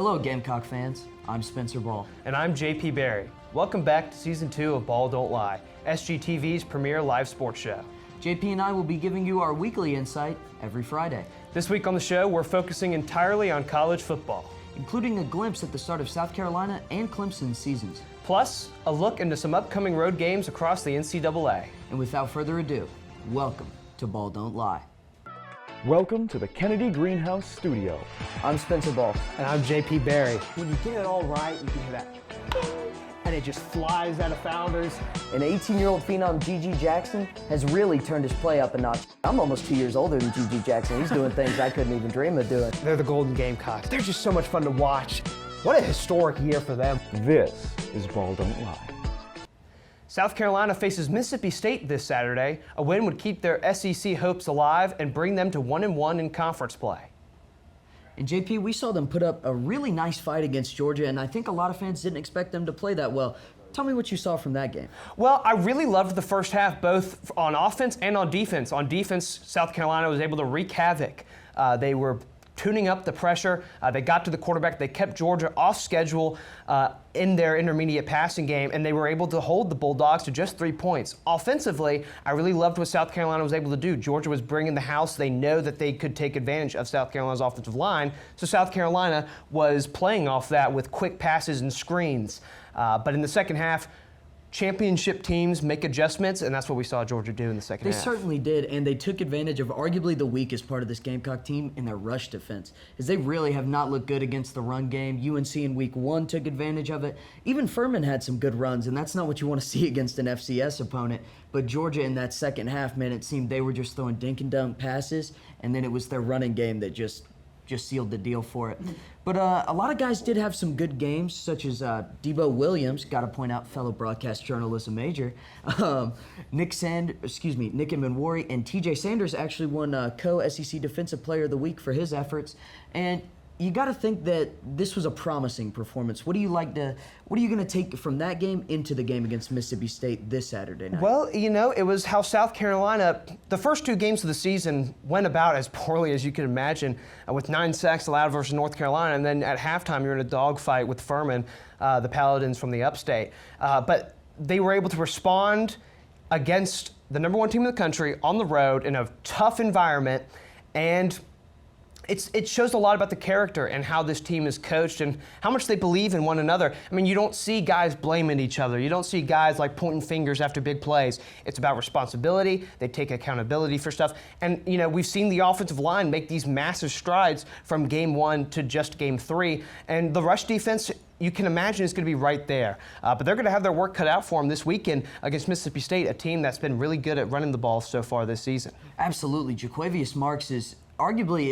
Hello, Gamecock fans. I'm Spencer Ball. And I'm JP Barry. Welcome back to Season 2 of Ball Don't Lie, SGTV's premier live sports show. JP and I will be giving you our weekly insight every Friday. This week on the show, we're focusing entirely on college football, including a glimpse at the start of South Carolina and Clemson seasons. Plus, a look into some upcoming road games across the NCAA. And without further ado, welcome to Ball Don't Lie. Welcome to the Kennedy Greenhouse Studio. I'm Spencer Ball. And I'm JP Barry. When you get it all right, you can hear that, and it just flies out of Founders. An 18-year-old phenom, G.G. Jackson, has really turned his play up a notch. I'm almost 2 years older than G.G. Jackson. He's doing things I couldn't even dream of doing. They're the Golden Gamecocks. They're just so much fun to watch. What a historic year for them. This is Ball Don't Lie. South Carolina faces Mississippi State this Saturday. A win would keep their SEC hopes alive and bring them to 1-1 in conference play. And JP, we saw them put up a really nice fight against Georgia, and I think a lot of fans didn't expect them to play that well. Tell me what you saw from that game. Well, I really loved the first half, both on offense and on defense. On defense, South Carolina was able to wreak havoc. They were tuning up the pressure. They got to the quarterback. They kept Georgia off schedule in their intermediate passing game, and they were able to hold the Bulldogs to just 3 points. Offensively, I really loved what South Carolina was able to do. Georgia was bringing the house. They know that they could take advantage of South Carolina's offensive line, so South Carolina was playing off that with quick passes and screens. But in the second half, championship teams make adjustments, and that's what we saw Georgia do in the second half. They certainly did, and they took advantage of arguably the weakest part of this Gamecock team in their rush defense, as they really have not looked good against the run game. UNC in week 1 took advantage of it. Even Furman had some good runs, and that's not what you want to see against an FCS opponent. But Georgia in that second half, man, it seemed they were just throwing dink and dunk passes, and then it was their running game that just sealed the deal for it. But a lot of guys did have some good games, such as Debo Williams, got to point out fellow broadcast journalism major. Nick Manwari and TJ Sanders actually won co-SEC Defensive Player of the Week for his efforts. And you got to think that this was a promising performance. What are you going to take from that game into the game against Mississippi State this Saturday night? Well, you know, it was how South Carolina, the first 2 games of the season went about as poorly as you can imagine, with 9 sacks allowed versus North Carolina, and then at halftime you're in a dogfight with Furman, the Paladins from the upstate. But they were able to respond against the number 1 team in the country on the road in a tough environment, and it shows a lot about the character and how this team is coached and how much they believe in one another. I mean, you don't see guys blaming each other. You don't see guys like pointing fingers after big plays. It's about responsibility. They take accountability for stuff. And, you know, we've seen the offensive line make these massive strides from game 1 to just game 3. And the rush defense, you can imagine, is going to be right there. But they're going to have their work cut out for them this weekend against Mississippi State, a team that's been really good at running the ball so far this season. Absolutely. Jaquavius Marks is arguably,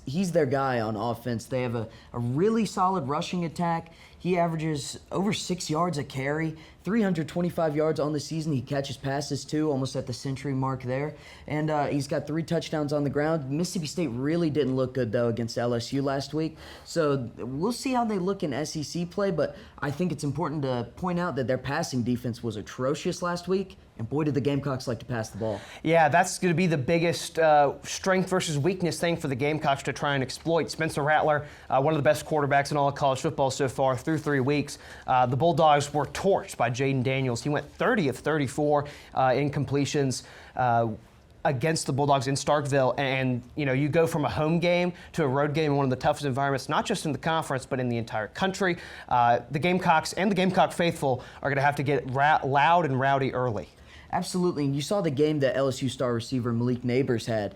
he's their guy on offense. They have a really solid rushing attack. He averages over 6 yards a carry, 325 yards on the season. He catches passes too, almost at the century mark there. And he's got 3 touchdowns on the ground. Mississippi State really didn't look good, though, against LSU last week. So we'll see how they look in SEC play, but I think it's important to point out that their passing defense was atrocious last week. And boy, did the Gamecocks like to pass the ball. Yeah, that's going to be the biggest strength versus weakness thing for the Gamecocks to try and exploit. Spencer Rattler, one of the best quarterbacks in all of college football so far through 3 weeks. The Bulldogs were torched by Jaden Daniels. He went 30 of 34 in completions against the Bulldogs in Starkville. And, you know, you go from a home game to a road game in one of the toughest environments, not just in the conference, but in the entire country. The Gamecocks and the Gamecock faithful are going to have to get loud and rowdy early. Absolutely, and you saw the game that LSU star receiver Malik Neighbors had.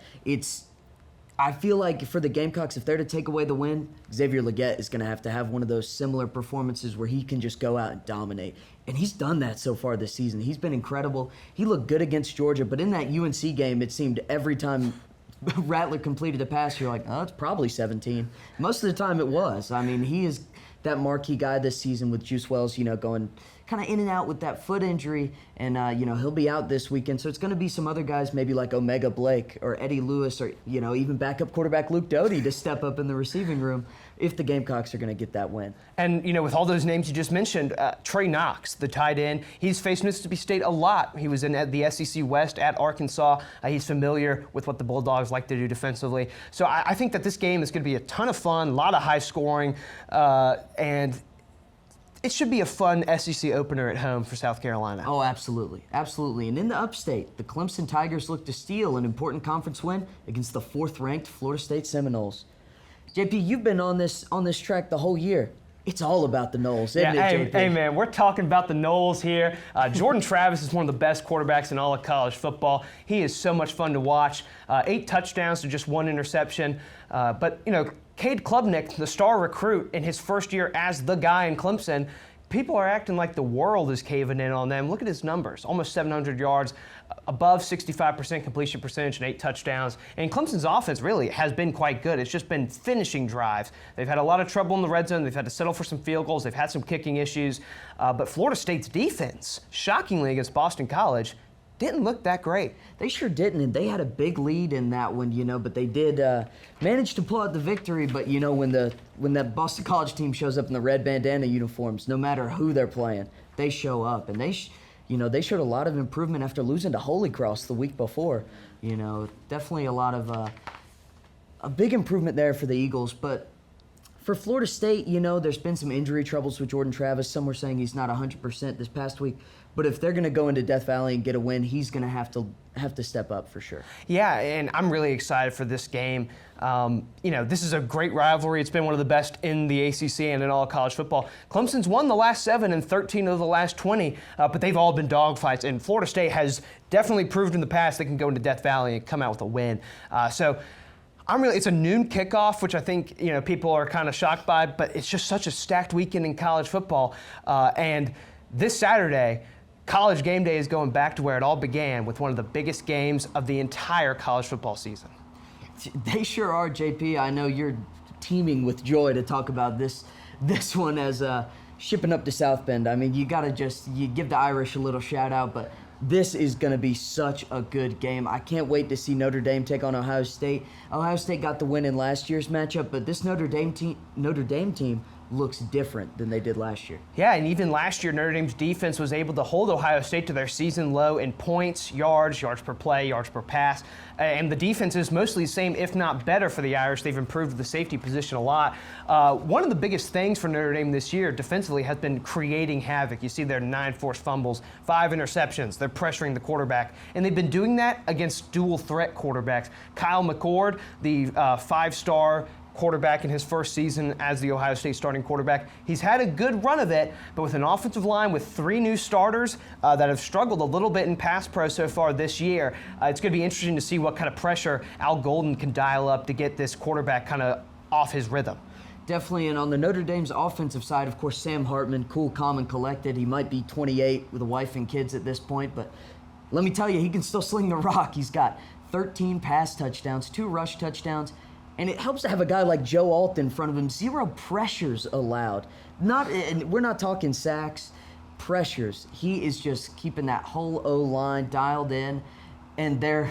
I feel like for the Gamecocks, if they're to take away the win, Xavier Legette is going to have one of those similar performances where he can just go out and dominate. And he's done that so far this season. He's been incredible. He looked good against Georgia, but in that UNC game, it seemed every time Rattler completed a pass, you're like, oh, it's probably 17. Most of the time it was. I mean, he is that marquee guy this season with Juice Wells, you know, going kind of in and out with that foot injury, and he'll be out this weekend. So it's going to be some other guys, maybe like Omega Blake or Eddie Lewis, or even backup quarterback Luke Doty to step up in the receiving room if the Gamecocks are going to get that win. And with all those names you just mentioned, Trey Knox, the tight end, he's faced Mississippi State a lot. He was in the SEC West at Arkansas. He's familiar with what the Bulldogs like to do defensively. So I think that this game is going to be a ton of fun, a lot of high scoring, and it should be a fun SEC opener at home for South Carolina. Oh, absolutely. Absolutely. And in the upstate, the Clemson Tigers look to steal an important conference win against the 4th-ranked Florida State Seminoles. JP, you've been on this track the whole year. It's all about the Noles, isn't it, JP? Hey, man, we're talking about the Noles here. Jordan Travis is one of the best quarterbacks in all of college football. He is so much fun to watch. 8 touchdowns to just 1 interception. But Cade Klubnik, the star recruit in his first year as the guy in Clemson, people are acting like the world is caving in on them. Look at his numbers. Almost 700 yards, above 65% completion percentage and 8 touchdowns. And Clemson's offense really has been quite good. It's just been finishing drives. They've had a lot of trouble in the red zone. They've had to settle for some field goals. They've had some kicking issues. But Florida State's defense, shockingly against Boston College, didn't look that great. They sure didn't, and they had a big lead in that one, but they did manage to pull out the victory. But when that Boston College team shows up in the red bandana uniforms, no matter who they're playing, they show up, and they showed a lot of improvement after losing to Holy Cross the week before. Definitely a lot of a big improvement there for the Eagles, but. For Florida State, there's been some injury troubles with Jordan Travis. Some were saying he's not 100% this past week. But if they're going to go into Death Valley and get a win, he's going to have to step up for sure. Yeah, and I'm really excited for this game. This is a great rivalry. It's been one of the best in the ACC and in all of college football. Clemson's won the last 7 and 13 of the last 20, but they've all been dogfights. And Florida State has definitely proved in the past they can go into Death Valley and come out with a win. It's a noon kickoff, which I think people are kind of shocked by, but it's just such a stacked weekend in college football. And this Saturday, College Game Day is going back to where it all began, with one of the biggest games of the entire college football season. They sure are, JP. I know you're teeming with joy to talk about this one as shipping up to South Bend. I mean, you give the Irish a little shout out, but this is going to be such a good game. I can't wait to see Notre Dame take on Ohio State. Ohio State got the win in last year's matchup, but this Notre Dame team looks different than they did last year. Yeah, and even last year, Notre Dame's defense was able to hold Ohio State to their season low in points, yards per play, yards per pass. And the defense is mostly the same, if not better, for the Irish. They've improved the safety position a lot. One of the biggest things for Notre Dame this year defensively has been creating havoc. You see their 9 forced fumbles, 5 interceptions. They're pressuring the quarterback. And they've been doing that against dual threat quarterbacks. Kyle McCord, the 5-star quarterback in his first season as the Ohio State starting quarterback. He's had a good run of it, but with an offensive line with 3 new starters that have struggled a little bit in pass pro so far this year, it's going to be interesting to see what kind of pressure Al Golden can dial up to get this quarterback kind of off his rhythm. Definitely, and on the Notre Dame's offensive side, of course, Sam Hartman, cool, calm, and collected. He might be 28 with a wife and kids at this point, but let me tell you, he can still sling the rock. He's got 13 pass touchdowns, 2 rush touchdowns, and it helps to have a guy like Joe Alt in front of him. 0 pressures allowed. We're not talking sacks, pressures. He is just keeping that whole O-line dialed in, and they're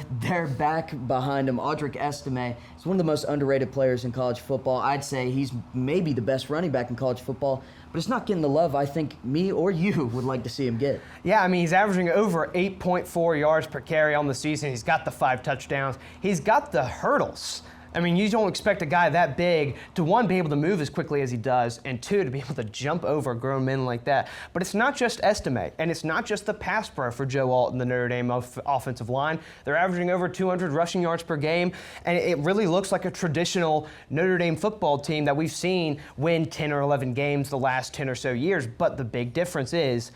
back behind him. Audric Estime is one of the most underrated players in college football. I'd say he's maybe the best running back in college football, but it's not getting the love I think me or you would like to see him get. Yeah, I mean, he's averaging over 8.4 yards per carry on the season. He's got the 5 touchdowns. He's got the hurdles. I mean, you don't expect a guy that big to, 1, be able to move as quickly as he does, and 2, to be able to jump over grown men like that. But it's not just Estime, and it's not just the pass pro for Joe Alt and the Notre Dame offensive line. They're averaging over 200 rushing yards per game, and it really looks like a traditional Notre Dame football team that we've seen win 10 or 11 games the last 10 or so years. But the big difference is,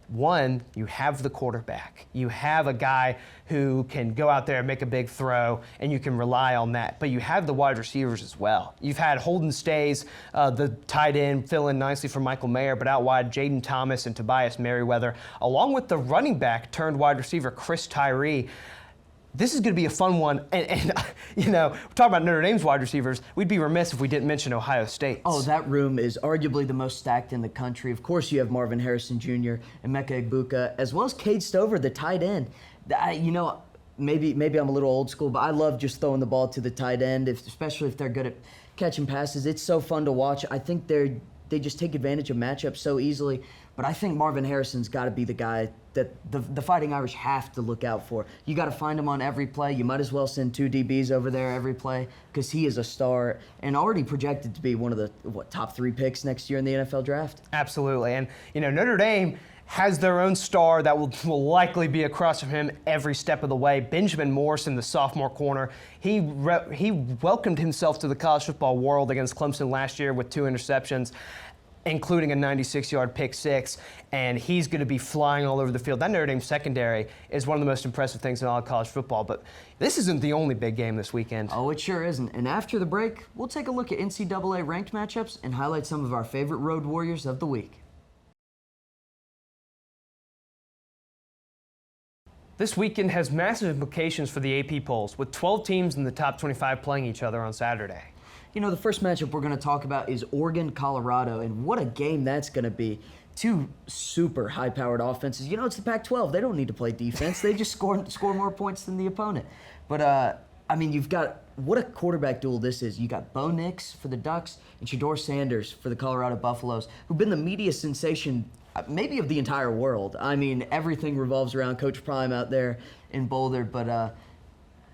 1, you have the quarterback. You have a guy who can go out there and make a big throw, and you can rely on that. But you have the wide receivers as well. You've had Holden Stays, the tight end, fill in nicely for Michael Mayer, but out wide, Jaden Thomas and Tobias Merriweather, along with the running back turned wide receiver, Chris Tyree. This is going to be a fun one. And you know, we're talking about Notre Dame's wide receivers. We'd be remiss if we didn't mention Ohio State. Oh, that room is arguably the most stacked in the country. Of course, you have Marvin Harrison Jr. and Emeka Egbuka, as well as Cade Stover, the tight end. You know, maybe I'm a little old school, but I love just throwing the ball to the tight end, especially if they're good at catching passes. It's so fun to watch. I think they just take advantage of matchups so easily. But I think Marvin Harrison's got to be the guy that the Fighting Irish have to look out for. You got to find him on every play. You might as well send 2 DBs over there every play because he is a star and already projected to be one of the top 3 picks next year in the NFL draft. Absolutely. And, you know, Notre Dame has their own star that will likely be across from him every step of the way. Benjamin Morrison, the sophomore corner, he welcomed himself to the college football world against Clemson last year with 2 interceptions, including a 96-yard pick 6, and he's going to be flying all over the field. That Notre Dame secondary is one of the most impressive things in all of college football, but this isn't the only big game this weekend. Oh, it sure isn't. And after the break, we'll take a look at NCAA ranked matchups and highlight some of our favorite road warriors of the week. This weekend has massive implications for the AP polls, with 12 teams in the top 25 playing each other on Saturday. You know, the first matchup we're going to talk about is Oregon-Colorado, and what a game that's going to be. 2 super high-powered offenses. You know, it's the Pac-12. They don't need to play defense. They just score more points than the opponent. But, I mean, you've got – what a quarterback duel this is. You got Bo Nix for the Ducks and Shedeur Sanders for the Colorado Buffaloes, who've been the media sensation maybe of the entire world. I mean, everything revolves around Coach Prime out there in Boulder, but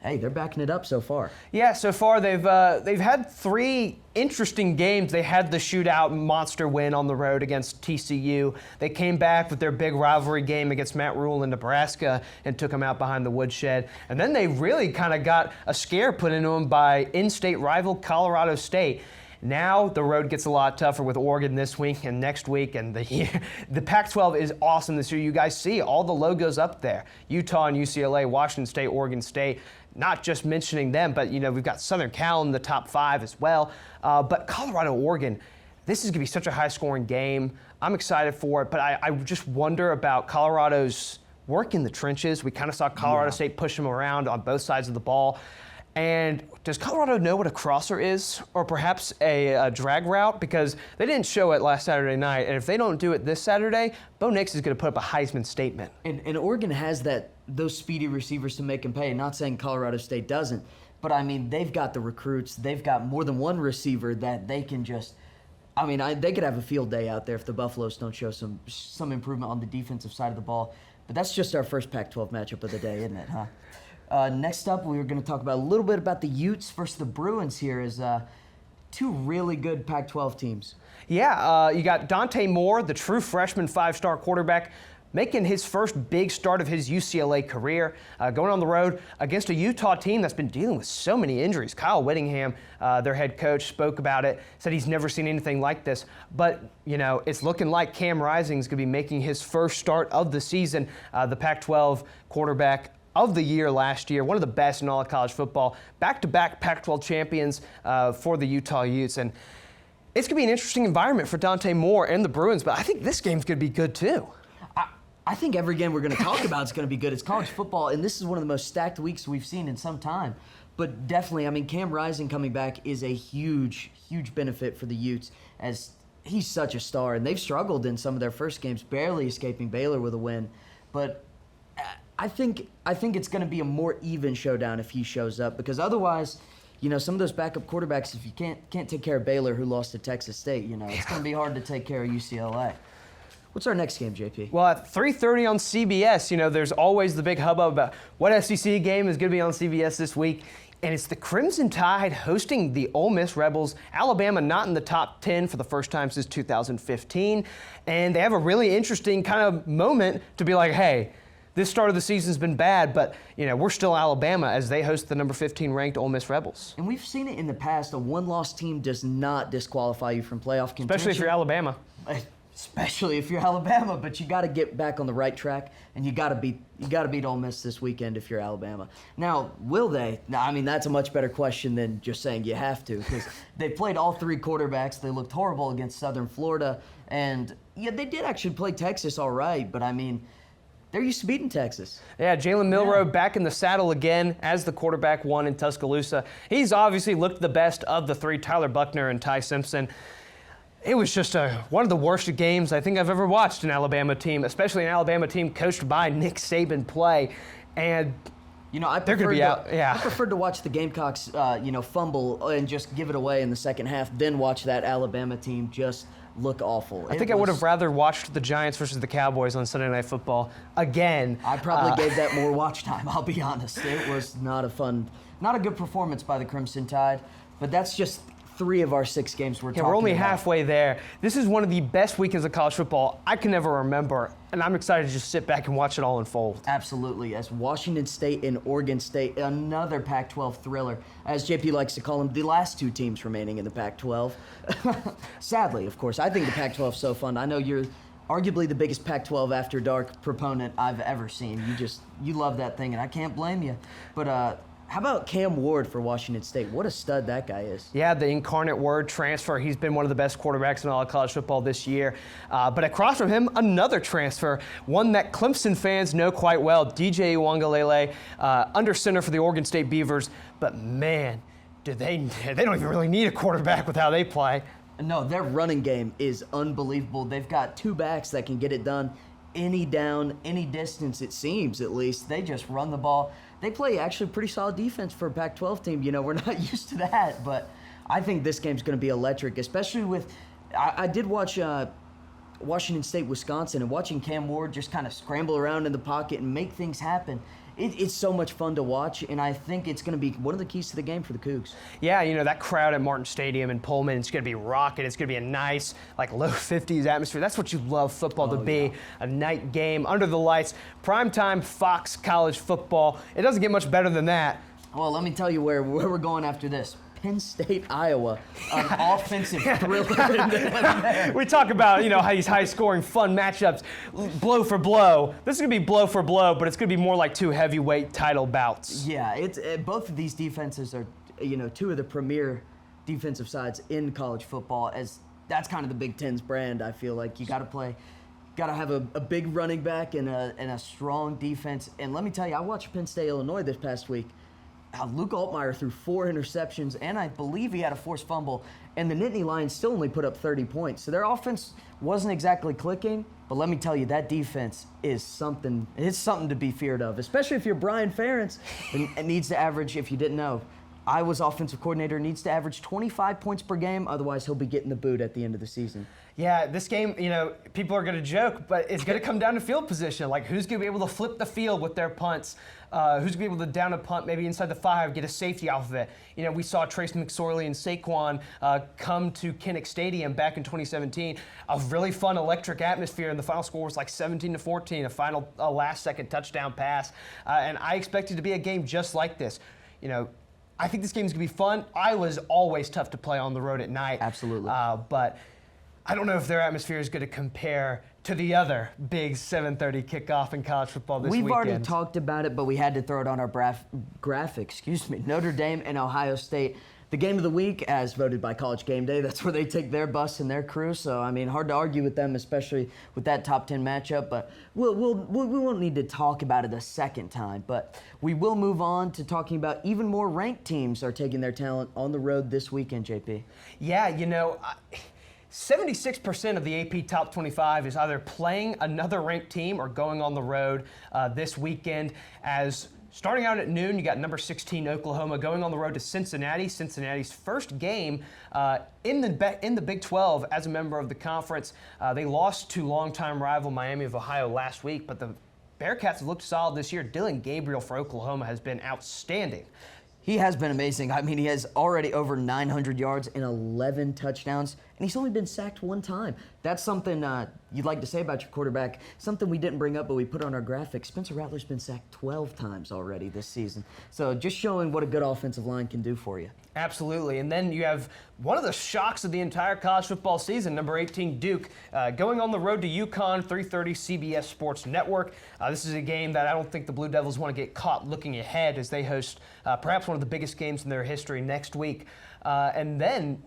hey, they're backing it up so far. Yeah, so far they've had 3 interesting games. They had the shootout monster win on the road against TCU. They came back with their big rivalry game against Matt Rule in Nebraska and took them out behind the woodshed. And then they really kind of got a scare put into them by in-state rival Colorado State. Now the road gets a lot tougher with Oregon this week and next week, and the Pac-12 is awesome this year. You guys see all the logos up there: Utah and UCLA, Washington State, Oregon State. Not just mentioning them, but you know we've got Southern Cal in the top 5 as well. But Colorado, Oregon, this is going to be such a high-scoring game. I'm excited for it, but I just wonder about Colorado's work in the trenches. We kind of saw Colorado State push them around on both sides of the ball. And does Colorado know what a crosser is, or perhaps a drag route? Because they didn't show it last Saturday night, and if they don't do it this Saturday, Bo Nix is going to put up a Heisman statement. And Oregon has those speedy receivers to make him pay. Not saying Colorado State doesn't, but I mean they've got the recruits. They've got more than one receiver that they can just. I mean, they could have a field day out there if the Buffaloes don't show some improvement on the defensive side of the ball. But that's just our first Pac-12 matchup of the day, isn't it, huh? Next up, we were going to talk about a little bit about the Utes versus the Bruins here as 2 really good Pac-12 teams. Yeah, you got Dante Moore, the true freshman 5-star quarterback, making his first big start of his UCLA career, going on the road against a Utah team that's been dealing with so many injuries. Kyle Whittingham, their head coach, spoke about it, said he's never seen anything like this. But, you know, it's looking like Cam Rising's going to be making his first start of the season, the Pac-12 quarterback of the year last year, one of the best in all of college football, back-to-back Pac-12 champions for the Utah Utes. And it's going to be an interesting environment for Dante Moore and the Bruins, but I think this game's going to be good too. I think every game we're going to talk about is going to be good. It's college football, and this is one of the most stacked weeks we've seen in some time. But definitely, I mean, Cam Rising coming back is a huge, huge benefit for the Utes, as he's such a star. And they've struggled in some of their first games, barely escaping Baylor with a win. But I think it's going to be a more even showdown if he shows up, because otherwise, you know, some of those backup quarterbacks, if you can't take care of Baylor, who lost to Texas State, you know, it's going to be hard to take care of UCLA. What's our next game, JP? Well, at 3:30 on CBS, you know, there's always the big hubbub about what SEC game is going to be on CBS this week. And it's the Crimson Tide hosting the Ole Miss Rebels. Alabama not in the top 10 for the first time since 2015. And they have a really interesting kind of moment to be like, hey, this start of the season's been bad, but, you know, we're still Alabama as they host the number 15 ranked Ole Miss Rebels. And we've seen it in the past. A one-loss team does not disqualify you from playoff contention. Especially if you're Alabama. Especially if you're Alabama, but you got to get back on the right track, and you got to beat Ole Miss this weekend if you're Alabama. Now, will they? I mean, that's a much better question than just saying you have to, because they played all 3 quarterbacks. They looked horrible against Southern Florida, and yeah, they did actually play Texas all right, but I mean, They're used to beating Texas. Yeah, Jalen Milroe back in the saddle again as the quarterback one in Tuscaloosa. He's obviously looked the best of the three, Tyler Buckner and Ty Simpson. It was just one of the worst games I think I've ever watched an Alabama team, especially an Alabama team coached by Nick Saban play. And they're going to be out. Yeah. I preferred to watch the Gamecocks, fumble and just give it away in the second half, then watch that Alabama team just look awful. I think I would have rather watched the Giants versus the Cowboys on Sunday Night Football again. I probably gave that more watch time, I'll be honest. It was not a good performance by the Crimson Tide, but that's just 3 of our 6 games we're talking about. We're only halfway there. This is one of the best weekends of college football I can ever remember, and I'm excited to just sit back and watch it all unfold. Absolutely. As Washington State and Oregon State, another Pac-12 thriller, as JP likes to call them, the last 2 teams remaining in the Pac-12. Sadly, of course. I think the Pac-12 is so fun. I know you're arguably the biggest Pac-12 After Dark proponent I've ever seen. You love that thing, and I can't blame you. But how about Cam Ward for Washington State? What a stud that guy is. Yeah, the incarnate word transfer. He's been one of the best quarterbacks in all of college football this year. But across from him, another transfer, one that Clemson fans know quite well, DJ Uiagalelei, under center for the Oregon State Beavers. But man, they don't even really need a quarterback with how they play. No, their running game is unbelievable. They've got 2 backs that can get it done any down, any distance, it seems at least. They just run the ball. They play actually pretty solid defense for a Pac-12 team. We're not used to that, but I think this game's going to be electric, especially with I did watch Washington State, Wisconsin, and watching Cam Ward just kind of scramble around in the pocket and make things happen. It's so much fun to watch, and I think it's going to be one of the keys to the game for the Cougs. Yeah, that crowd at Martin Stadium in Pullman, it's going to be rocking. It's going to be a nice, low 50s atmosphere. That's what you love football to be, yeah. A night game, under the lights, primetime Fox college football. It doesn't get much better than that. Well, let me tell you where we're going after this. Penn State, Iowa, an offensive thriller. We talk about, these high-scoring, fun matchups, blow for blow. This is going to be blow for blow, but it's going to be more like 2 heavyweight title bouts. Yeah, both of these defenses are, 2 of the premier defensive sides in college football. As that's kind of the Big Ten's brand. I feel like you got to have a big running back and a strong defense. And let me tell you, I watched Penn State, Illinois this past week. Luke Altmaier threw 4 interceptions, and I believe he had a forced fumble, and the Nittany Lions still only put up 30 points. So their offense wasn't exactly clicking, but let me tell you, that defense is something. It's something to be feared of, especially if you're Brian Ferentz and needs to average, if you didn't know, Iowa's offensive coordinator needs to average 25 points per game, otherwise he'll be getting the boot at the end of the season. Yeah, this game, people are going to joke, but it's going to come down to field position. Who's going to be able to flip the field with their punts? Who's going to be able to down a punt, maybe inside the 5, get a safety off of it? We saw Trace McSorley and Saquon come to Kinnick Stadium back in 2017. A really fun, electric atmosphere, and the final score was 17-14, a final last-second touchdown pass. And I expect it to be a game just like this. I think this game's going to be fun. Iowa's always tough to play on the road at night. Absolutely. But I don't know if their atmosphere is going to compare to the other big 7:30 kickoff in college football this weekend. We've already talked about it, but we had to throw it on our graphic. Notre Dame and Ohio State. The game of the week, as voted by College Game Day, that's where they take their bus and their crew. So, hard to argue with them, especially with that top 10 matchup. But we won't need to talk about it a second time. But we will move on to talking about even more ranked teams are taking their talent on the road this weekend, JP. Yeah, 76% of the AP Top 25 is either playing another ranked team or going on the road this weekend. As starting out at noon, you got number 16 Oklahoma going on the road to Cincinnati. Cincinnati's first game in the Big 12 as a member of the conference. They lost to longtime rival Miami of Ohio last week, but the Bearcats have looked solid this year. Dylan Gabriel for Oklahoma has been outstanding. He has been amazing. He has already over 900 yards and 11 touchdowns, and he's only been sacked 1 time. That's something you'd like to say about your quarterback. Something we didn't bring up, but we put on our graphic. Spencer Rattler's been sacked 12 times already this season. So just showing what a good offensive line can do for you. Absolutely. And then you have one of the shocks of the entire college football season, number 18 Duke, going on the road to UConn, 3:30 CBS Sports Network. This is a game that I don't think the Blue Devils want to get caught looking ahead as they host perhaps one of the biggest games in their history next week. And then,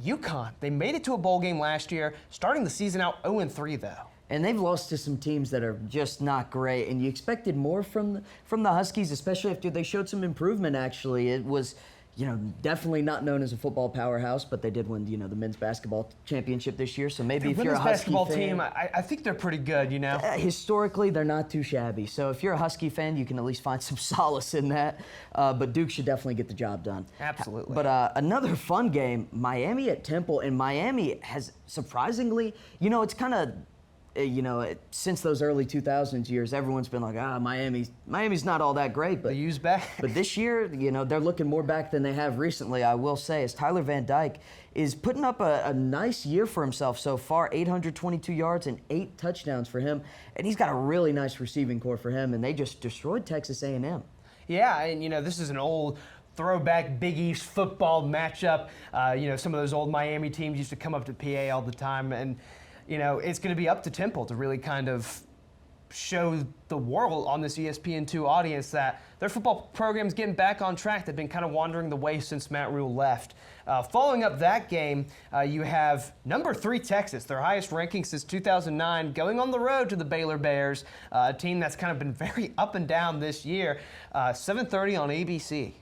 UConn, they made it to a bowl game last year, starting the season out 0-3 though. And they've lost to some teams that are just not great. And you expected more from the Huskies, especially after they showed some improvement, actually. It was, definitely not known as a football powerhouse, but they did win, the men's basketball championship this year. So maybe if you're a Husky basketball fan, team, I think they're pretty good, historically, they're not too shabby. So if you're a Husky fan, you can at least find some solace in that. But Duke should definitely get the job done. Absolutely. But another fun game, Miami at Temple. And Miami has surprisingly, it's kind of, since those early 2000s years, everyone's been like, Miami's not all that great. But they use back. But this year, they're looking more back than they have recently, I will say, as Tyler Van Dyke is putting up a nice year for himself so far, 822 yards and 8 touchdowns for him. And he's got a really nice receiving core for him, and they just destroyed Texas A&M. Yeah, and this is an old throwback Big East football matchup. Some of those old Miami teams used to come up to PA all the time, and it's going to be up to Temple to really kind of show the world on this ESPN2 audience that their football program's getting back on track. They've been kind of wandering the way since Matt Rule left. Following up that game, you have number 3 Texas, their highest ranking since 2009, going on the road to the Baylor Bears, a team that's kind of been very up and down this year. 7:30 on ABC.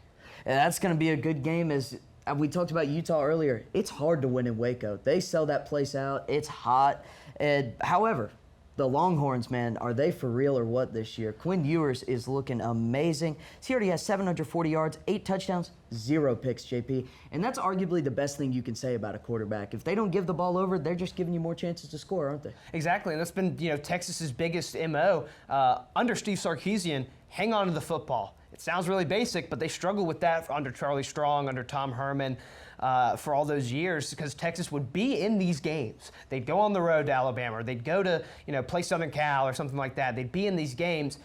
And that's going to be a good game. As we talked about Utah earlier, it's hard to win in Waco. They sell that place out. It's hot. And however, the Longhorns, man, are they for real or what this year? Quinn Ewers is looking amazing. He already has 740 yards, 8 touchdowns, 0 picks, JP. And that's arguably the best thing you can say about a quarterback. If they don't give the ball over, they're just giving you more chances to score, aren't they? Exactly, and that's been Texas's biggest MO. Under Steve Sarkisian, hang on to the football. It sounds really basic, but they struggle with that under Charlie Strong, under Tom Herman, for all those years, because Texas would be in these games. They'd go on the road to Alabama, or they'd go to play Southern Cal or something like that. They'd be in these games,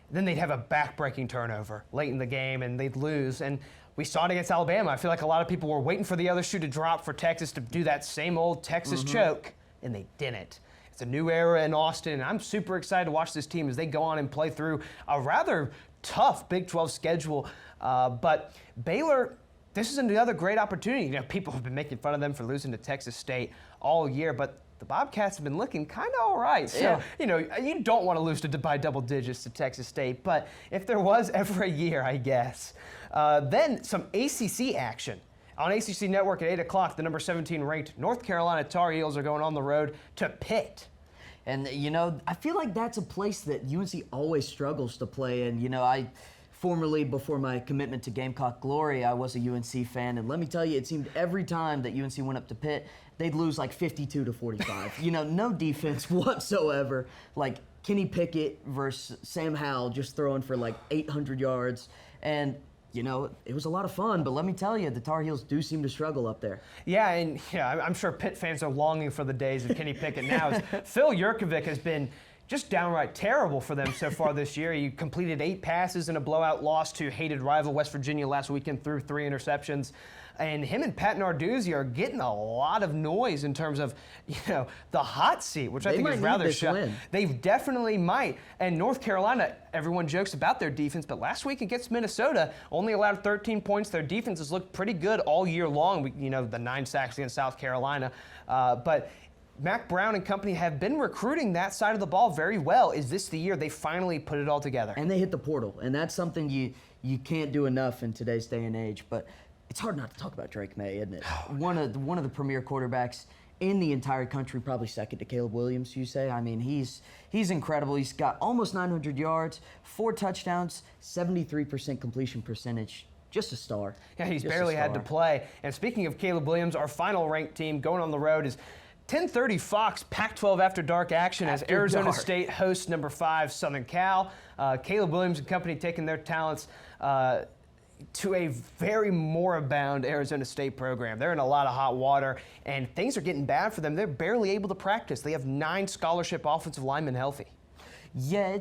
then they'd have a back-breaking turnover late in the game, and they'd lose. And we saw it against Alabama. I feel like a lot of people were waiting for the other shoe to drop for Texas to do that same old Texas choke, and they didn't. It's a new era in Austin, and I'm super excited to watch this team as they go on and play through a rather tough Big 12 schedule. But Baylor, this is another great opportunity. People have been making fun of them for losing to Texas State all year, but the Bobcats have been looking kind of all right. So, you don't want to lose by double digits to Texas State, but if there was ever a year, I guess. Then some ACC action. On ACC Network at 8 o'clock, the number 17 ranked North Carolina Tar Heels are going on the road to Pitt. And, I feel like that's a place that UNC always struggles to play in. I formerly, before my commitment to Gamecock glory, I was a UNC fan. And let me tell you, it seemed every time that UNC went up to Pitt, they'd lose like 52-45. No defense whatsoever. Like Kenny Pickett versus Sam Howell just throwing for like 800 yards. And it was a lot of fun, but let me tell you, the Tar Heels do seem to struggle up there. Yeah, and I'm sure Pitt fans are longing for the days of Kenny Pickett now. Phil Jurkovec has been just downright terrible for them so far this year. He completed 8 passes in a blowout loss to hated rival West Virginia last weekend, threw 3 interceptions. And him and Pat Narduzzi are getting a lot of noise in terms of, the hot seat, which I think is rather shocking. They definitely might. And North Carolina, everyone jokes about their defense, but last week against Minnesota, only allowed 13 points. Their defense has looked pretty good all year long. The 9 sacks against South Carolina. But Mac Brown and company have been recruiting that side of the ball very well. Is this the year they finally put it all together? And they hit the portal, and that's something you can't do enough in today's day and age. But it's hard not to talk about Drake May, isn't it? One of the premier quarterbacks in the entire country, probably second to Caleb Williams, you say. I mean, he's incredible. He's got almost 900 yards, 4 touchdowns, 73% completion percentage. Just a star. Yeah, he's barely had to play. And speaking of Caleb Williams, our final ranked team going on the road is 10:30 Fox Pac-12 After Dark action as Arizona State hosts number 5 Southern Cal. Caleb Williams and company taking their talents to a very moribund Arizona State program. They're in a lot of hot water, and things are getting bad for them. They're barely able to practice. They have 9 scholarship offensive linemen healthy. Yeah,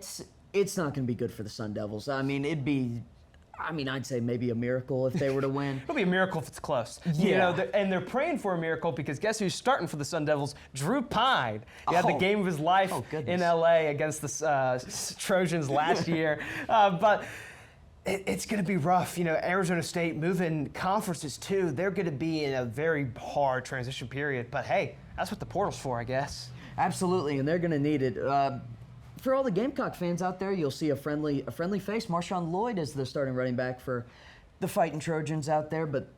it's not going to be good for the Sun Devils. I mean, I'd say maybe a miracle if they were to win. It'll be a miracle if it's close. Yeah. And they're praying for a miracle because guess who's starting for the Sun Devils? Drew Pine. He had the game of his life in LA against the Trojans last year. But it's going to be rough. Arizona State moving conferences too. They're going to be in a very hard transition period. But hey, that's what the portal's for, I guess. Absolutely, and they're going to need it. For all the Gamecock fans out there, you'll see a friendly face. Marshawn Lloyd is the starting running back for the Fighting Trojans out there, but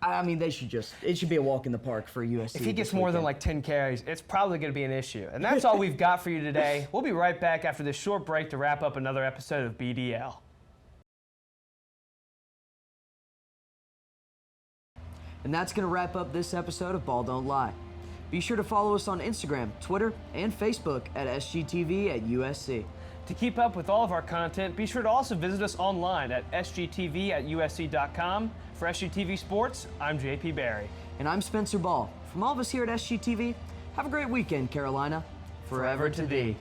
I mean, it should be a walk in the park for USC. If he gets more than like 10 carries, it's probably going to be an issue. And that's all we've got for you today. We'll be right back after this short break to wrap up another episode of BDL. And that's going to wrap up this episode of Ball Don't Lie. Be sure to follow us on Instagram, Twitter, and Facebook at SGTV at USC. To keep up with all of our content, be sure to also visit us online at sgtv@usc.com. For SGTV Sports, I'm JP Barry. And I'm Spencer Ball. From all of us here at SGTV, have a great weekend, Carolina. Forever to thee.